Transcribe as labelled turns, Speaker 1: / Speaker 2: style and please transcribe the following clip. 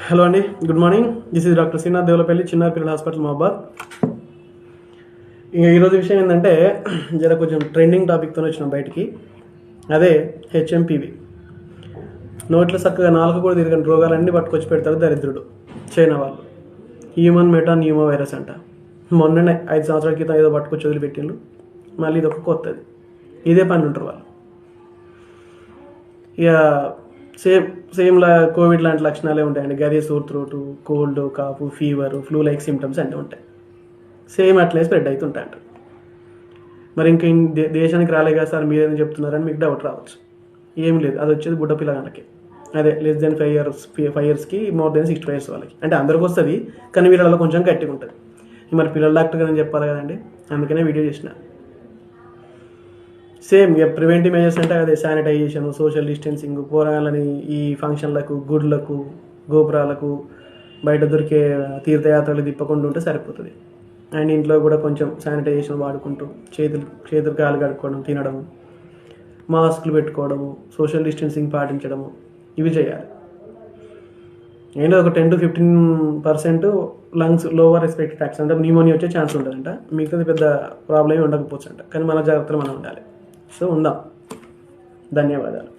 Speaker 1: Hello అండి, good morning. This is doctor Srinath Devulapalli, చిన్నారి పిల్లల హాస్పిటల్, మహబాద్. ఇంకా ఈరోజు విషయం ఏంటంటే కొంచెం ట్రెండింగ్ టాపిక్తో వచ్చినాం బయటికి. అదే హెచ్ఎంపీవి. నోట్లో చక్కగా నాలుగు కూడా తిరగని రోగాలన్నీ పట్టుకొచ్చి పెడతారు దరిద్రుడు, చైనా వాళ్ళు. హ్యూమన్ మెటా న్యూమో వైరస్ అంట. మొన్ననే 5 సంవత్సరాల క్రితం ఏదో పట్టుకొచ్చి వదిలిపెట్టిండ్రు. మళ్ళీ ఇది ఒక కొత్తది. ఇదే పని ఉంటారు వాళ్ళు. ఇక సేమ్లా కోవిడ్ లాంటి లక్షణాలే ఉంటాయండి. గదే sore throat, cold, cough, fever, flu like symptoms అన్నీ ఉంటాయి. సేమ్ అట్లే స్ప్రెడ్ అవుతుంటాయంట. మరి ఇంకా దేశానికి రాలే కదా సార్ మీరేం చెప్తున్నారని మీకు డౌట్ రావచ్చు. ఏం లేదు, అది వచ్చేది బుడ్డ పిల్లగాళ్ళకి. అదే లెస్ దెన్ 5 ఇయర్స్కి, మోర్ దెన్ 60 ఇయర్స్ వాళ్ళకి. అంటే అందరికి వస్తుంది, కానీ వీళ్ళలో కొంచెం గట్టిగా ఉంటుంది. మరి పిల్లల డాక్టర్ కదా చెప్పాలి కదండి, అందుకనే వీడియో చేసిన. సేమ్ ఇక ప్రివెంటివ్ మెజర్స్ అంటే అదే శానిటైజేషన్, సోషల్ డిస్టెన్సింగ్, పోరాలని ఈ ఫంక్షన్లకు, గుడ్లకు, గోపురాలకు, బయట దొరికే తీర్థయాత్రలు తిప్పకుండా ఉంటే సరిపోతుంది. అండ్ ఇంట్లో కూడా కొంచెం శానిటైజేషన్ వాడుకుంటూ చేతులు కాలు కడుక్కోవడం, తినడము, మాస్కులు పెట్టుకోవడము, సోషల్ డిస్టెన్సింగ్ పాటించడము, ఇవి చేయాలి. అండ్ ఒక 10 to 15% lungs lower respiratory tracts అంటే న్యూమోనియా వచ్చే ఛాన్స్ ఉంటుందంట. మిగతాది పెద్ద ప్రాబ్లం ఉండకపోవచ్చు అంట, కానీ మన జాగ్రత్తలు మనం ఉండాలి. సో ఉందాం. ధన్యవాదాలు.